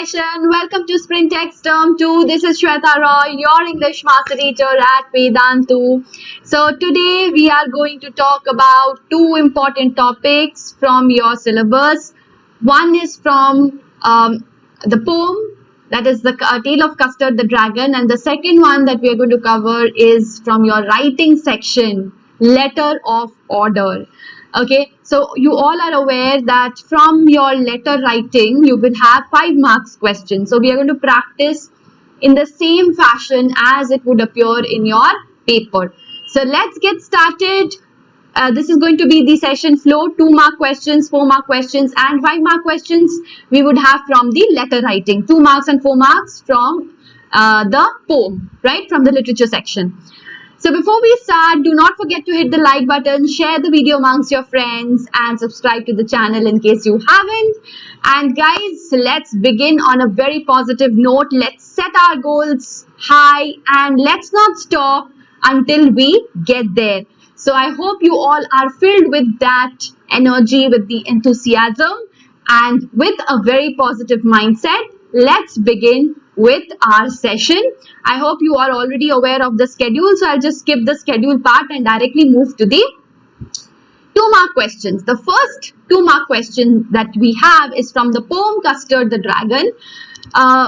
session. Welcome to Spring Text Term 2. This is Sweta Roy, your English Master Teacher at Vedantu. So today we are going to talk about two important topics from your syllabus. One is from the poem, that is the Tale of Custard the Dragon, and the second one that we are going to cover is from your writing section, Letter of Order. Okay, so you all are aware that from your letter writing, you will have 5 marks questions. So we are going to practice in the same fashion as it would appear in your paper. So let's get started. This is going to be the session flow. 2 mark questions, 4 mark questions and 5 mark questions we would have from the letter writing. 2 marks and 4 marks from the poem, right, from the literature section. So before we start, do not forget to hit the like button, share the video amongst your friends and subscribe to the channel in case you haven't. And guys, let's begin on a very positive note. Let's set our goals high and let's not stop until we get there. So I hope you all are filled with that energy, with the enthusiasm and with a very positive mindset. Let's begin with our session. I hope you are already aware of the schedule, so I'll just skip the schedule part and directly move to the 2 mark questions. The first 2 mark question that we have is from the poem Custard the Dragon,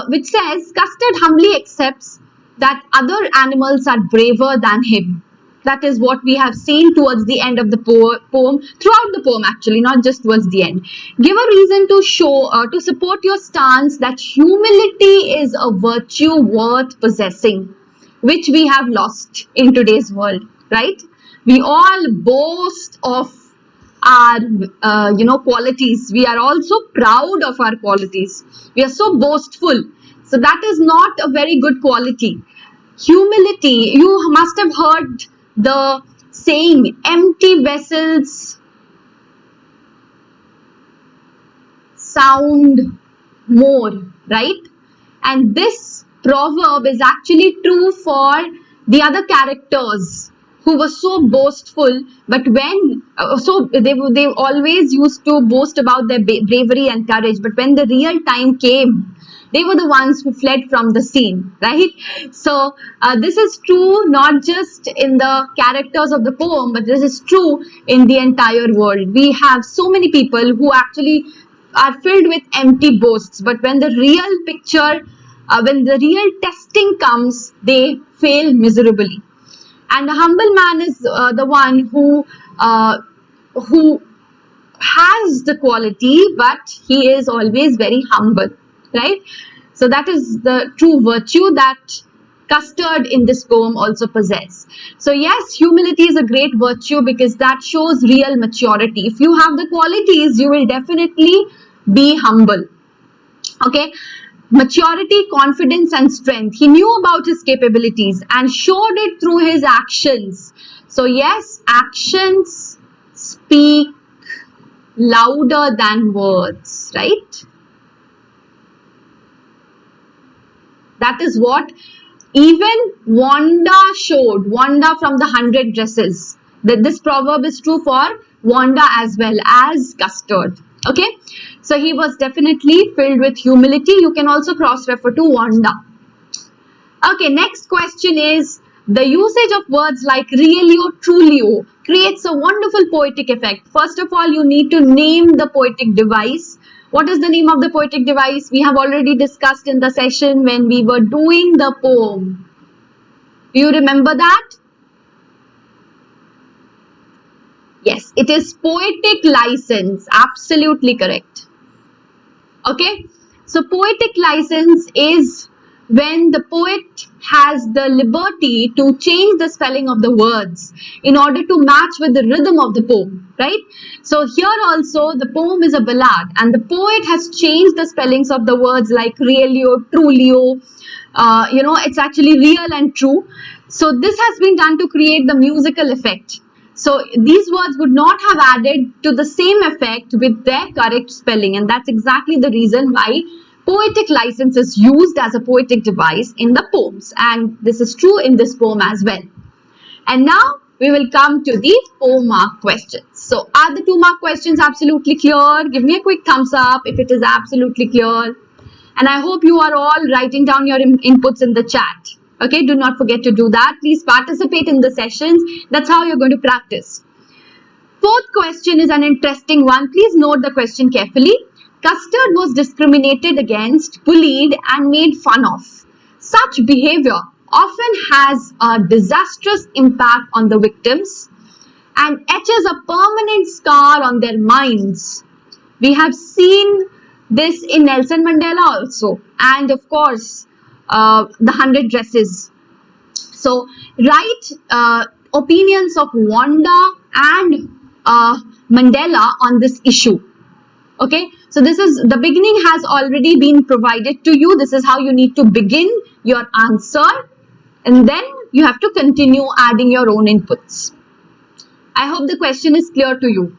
which says, Custard humbly accepts that other animals are braver than him. That is what we have seen towards the end of the poem, throughout the poem actually, not just towards the end. Give a reason to show, to support your stance that humility is a virtue worth possessing, which we have lost in today's world, right? We all boast of our, qualities. We are also proud of our qualities. We are so boastful. So that is not a very good quality. Humility, you must have heard the saying, empty vessels sound more, right? And this proverb is actually true for the other characters who were so boastful, but when they always used to boast about their bravery and courage, but when the real time came, they were the ones who fled from the scene, right? So this is true not just in the characters of the poem, but this is true in the entire world. We have so many people who actually are filled with empty boasts, but when the real picture, when the real testing comes, they fail miserably. And a humble man is the one who has the quality, but he is always very humble, right? So that is the true virtue that Custard in this poem also possess. So yes, humility is a great virtue because that shows real maturity. If you have the qualities, you will definitely be humble. Okay. Maturity, confidence and strength. He knew about his capabilities and showed it through his actions. So yes, actions speak louder than words, right? That is what even Wanda showed. Wanda from the 100 Dresses. That this proverb is true for Wanda as well as Custard. Okay. So he was definitely filled with humility. You can also cross-refer to Wanda. Okay. Next question is, the usage of words like realio, trulio creates a wonderful poetic effect. First of all, you need to name the poetic device. What is the name of the poetic device? We have already discussed in the session when we were doing the poem. Do you remember that? Yes, it is poetic license. Absolutely correct. Okay. So poetic license is when the poet has the liberty to change the spelling of the words in order to match with the rhythm of the poem, right? So here also the poem is a ballad and the poet has changed the spellings of the words like realio, trulio, it's actually real and true. So this has been done to create the musical effect. So these words would not have added to the same effect with their correct spelling, and that's exactly the reason why poetic license is used as a poetic device in the poems, and this is true in this poem as well. And now we will come to the 4 mark questions. So are the 2 mark questions absolutely clear? Give me a quick thumbs up if it is absolutely clear. And I hope you are all writing down your inputs in the chat. Okay, do not forget to do that. Please participate in the sessions. That's how you're going to practice. Fourth question is an interesting one. Please note the question carefully. Custard was discriminated against, bullied, and made fun of. Such behavior often has a disastrous impact on the victims and etches a permanent scar on their minds. We have seen this in Nelson Mandela also, and of course, the 100 Dresses. So, write opinions of Wanda and Mandela on this issue. Okay, so this is the beginning has already been provided to you. This is how you need to begin your answer, and then you have to continue adding your own inputs. I hope the question is clear to you.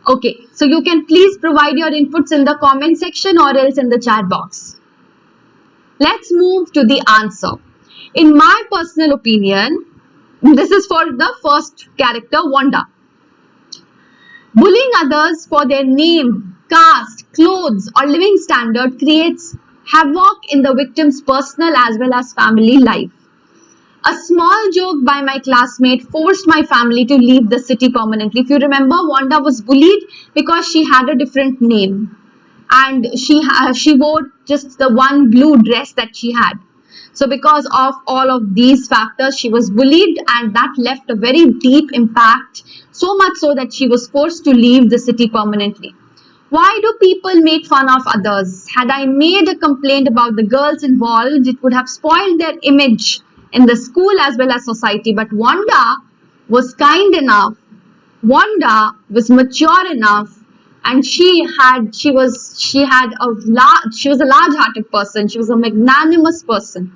Okay, so you can please provide your inputs in the comment section or else in the chat box. Let's move to the answer. In my personal opinion, this is for the first character, Wanda. Bullying others for their name, caste, clothes, or living standard creates havoc in the victim's personal as well as family life. A small joke by my classmate forced my family to leave the city permanently. If you remember, Wanda was bullied because she had a different name and she wore just the one blue dress that she had. So because of all of these factors, she was bullied, and that left a very deep impact, so much so that she was forced to leave the city permanently. Why do people make fun of others? Had I made a complaint about the girls involved, it would have spoiled their image in the school as well as society. But Wanda was kind enough, Wanda was mature enough, and she was a large-hearted person. She was a magnanimous person.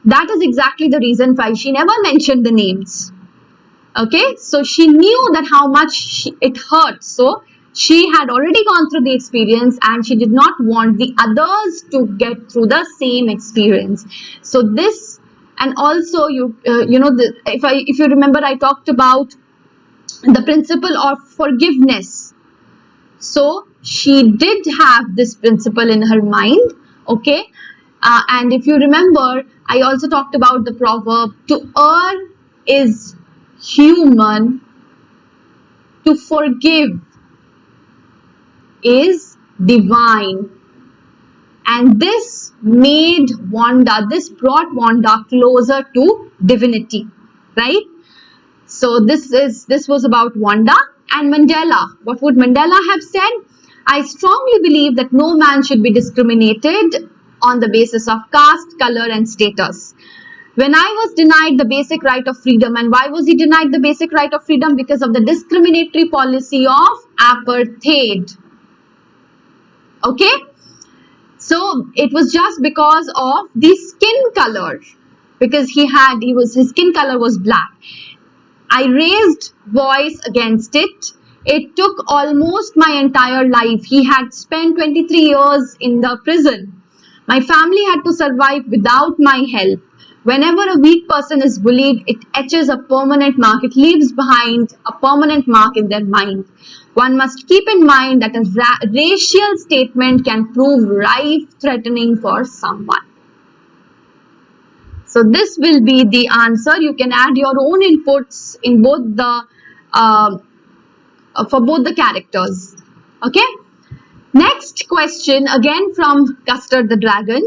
That is exactly the reason why she never mentioned the names. Okay, so she knew that how much it hurt. So she had already gone through the experience, and she did not want the others to get through the same experience. So this, and also if you remember, I talked about the principle of forgiveness. So she did have this principle in her mind. Okay, and if you remember, I also talked about the proverb, to err is human, to forgive is divine. And this brought Wanda closer to divinity, right? So this was about Wanda. And Mandela, what would Mandela have said? I strongly believe that no man should be discriminated on the basis of caste, color, and status. When I was denied the basic right of freedom, and why was he denied the basic right of freedom? Because of the discriminatory policy of apartheid. Okay, so it was just because of the skin color, because his skin color was black. I raised voice against it. It took almost my entire life. He had spent 23 years in the prison. My family had to survive without my help. Whenever a weak person is bullied, it etches a permanent mark. It leaves behind a permanent mark in their mind. One must keep in mind that a racial statement can prove life-threatening for someone. So this will be the answer. You can add your own inputs in both the for both the characters. Okay. Next question, again from Custard the Dragon.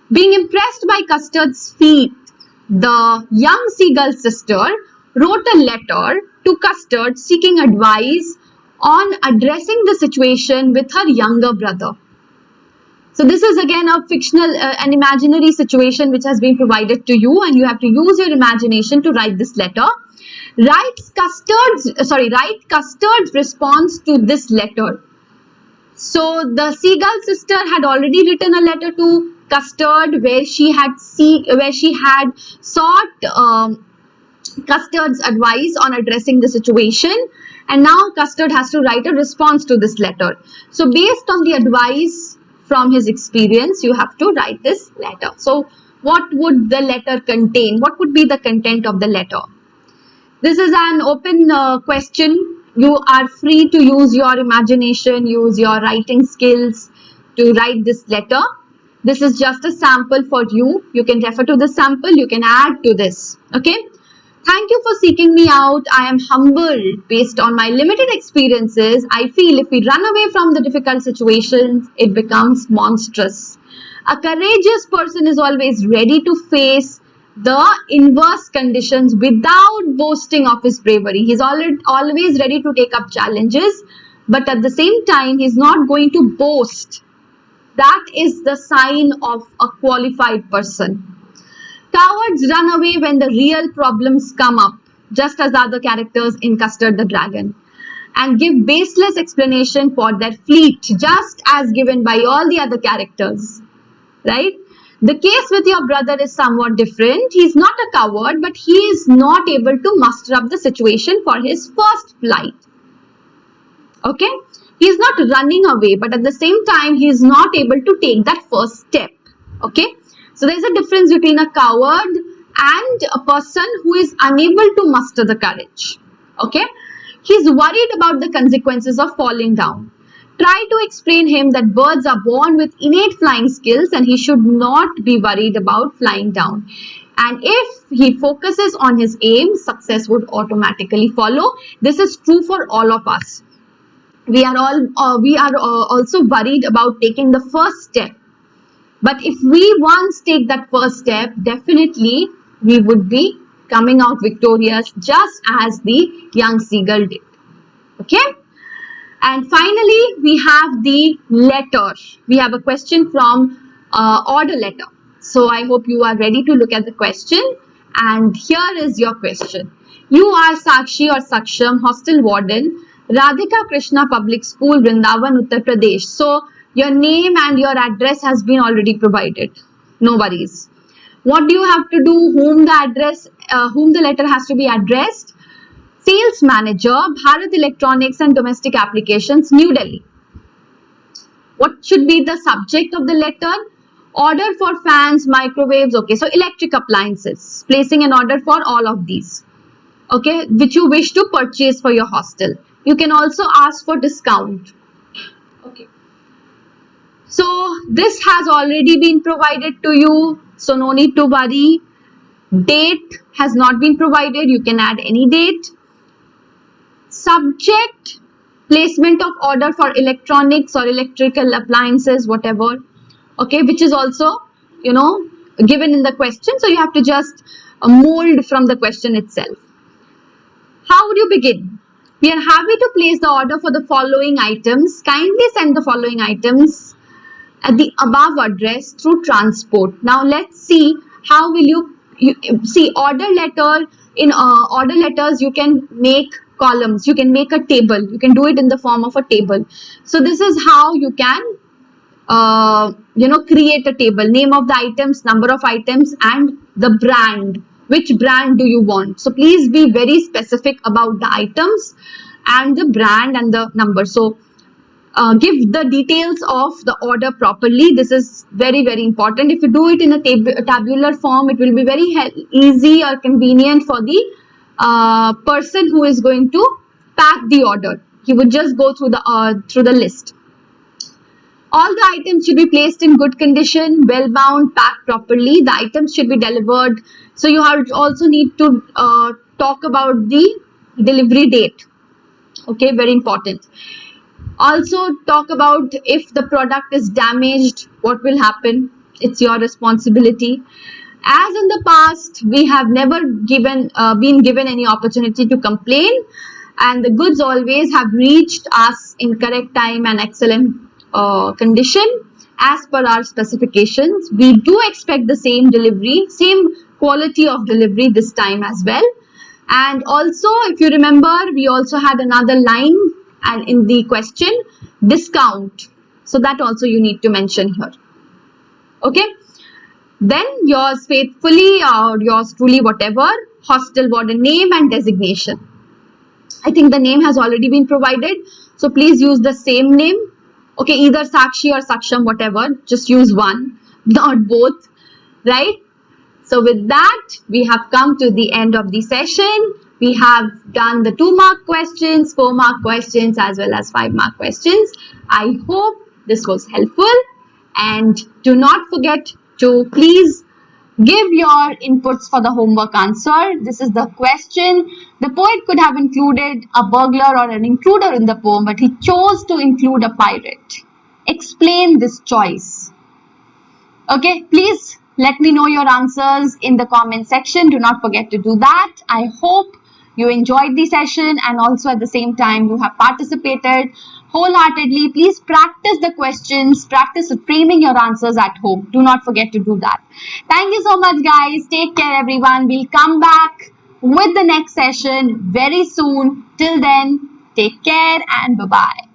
Being impressed by Custard's feat, the young seagull sister wrote a letter to Custard seeking advice on addressing the situation with her younger brother. So this is again a fictional, an imaginary situation which has been provided to you, and you have to use your imagination to write this letter. Write Custard's response to this letter. So the seagull sister had already written a letter to Custard where she had sought Custard's advice on addressing the situation, and now Custard has to write a response to this letter. So based on the advice from his experience, you have to write this letter. So what would the letter contain? What would be the content of the letter? This is an open question. You are free to use your imagination, use your writing skills. to write this letter. This is just a sample for you. You can refer to the sample. You can add to this. Okay. Thank you for seeking me out. I am humbled. Based on my limited experiences, I feel if we run away from the difficult situations, it becomes monstrous. A courageous person is always ready to face the inverse conditions without boasting of his bravery. He's always ready to take up challenges, but at the same time, he's not going to boast. That is the sign of a qualified person. Cowards run away when the real problems come up, just as the other characters in Custard the Dragon, and give baseless explanation for their fleet, just as given by all the other characters. Right? The case with your brother is somewhat different. He is not a coward, but he is not able to muster up the situation for his first flight. Okay? He is not running away, but at the same time, he is not able to take that first step. Okay? So there is a difference between a coward and a person who is unable to muster the courage. Okay? He is worried about the consequences of falling down. Try to explain him that birds are born with innate flying skills and he should not be worried about flying down. And if he focuses on his aim, success would automatically follow. This is true for all of us. We are also worried about taking the first step. But if we once take that first step, definitely we would be coming out victorious, just as the young seagull did. Okay? And finally, we have the letter. We have a question from order letter. So I hope you are ready to look at the question. And here is your question. You are Sakshi or Saksham, hostel warden, Radhika Krishna Public School, Vrindavan, Uttar Pradesh. So your name and your address has been already provided. No worries. What do you have to do? Whom the letter has to be addressed? Sales Manager, Bharat Electronics and Domestic Applications, New Delhi. What should be the subject of the letter? Order for fans, microwaves. Okay, so electric appliances. Placing an order for all of these. Okay, which you wish to purchase for your hostel. You can also ask for discount. Okay. So this has already been provided to you. So no need to worry. Date has not been provided. You can add any date. Subject, placement of order for electronics or electrical appliances, whatever. Okay, which is also, given in the question. So you have to just mold from the question itself. How would you begin? We are happy to place the order for the following items. Kindly send the following items at the above address through transport. Now let's see how will you see order letter. In order letters, you can make columns. You can make a table. You can do it in the form of a table. So this is how you can create a table. Name of the items, number of items, and the brand. Which brand do you want? So please be very specific about the items and the brand and the number. So give the details of the order properly. This is very, very important. If you do it in a tabular form, it will be very easy or convenient for the person who is going to pack the order. He would just go through the list. All the items should be placed in good condition, well bound, packed properly. The items should be delivered. So you also need to talk about the delivery date. Okay, very important. Also talk about if the product is damaged, what will happen. It's your responsibility. As in the past, we have never been given any opportunity to complain, and the goods always have reached us in correct time and excellent condition as per our specifications. We do expect the same delivery, same quality of delivery this time as well. And also, if you remember, we also had another line and in the question, discount. So that also you need to mention here. Okay. Then yours faithfully or yours truly, whatever, hostel warden name and designation. I think the name has already been provided. So please use the same name. Okay, either Sakshi or Saksham, whatever. Just use one, not both, right? So with that, we have come to the end of the session. We have done the 2-mark questions, 4-mark questions, as well as 5-mark questions. I hope this was helpful. And do not forget to please give your inputs for the homework answer. This is the question. The poet could have included a burglar or an intruder in the poem, but he chose to include a pirate. Explain this choice. Okay, please let me know your answers in the comment section. Do not forget to do that. I hope you enjoyed the session and also at the same time you have participated wholeheartedly. Please practice the questions, practice framing your answers at home. Do not forget to do that. Thank you so much, guys. Take care, everyone. We'll come back with the next session very soon. Till then, take care and bye-bye.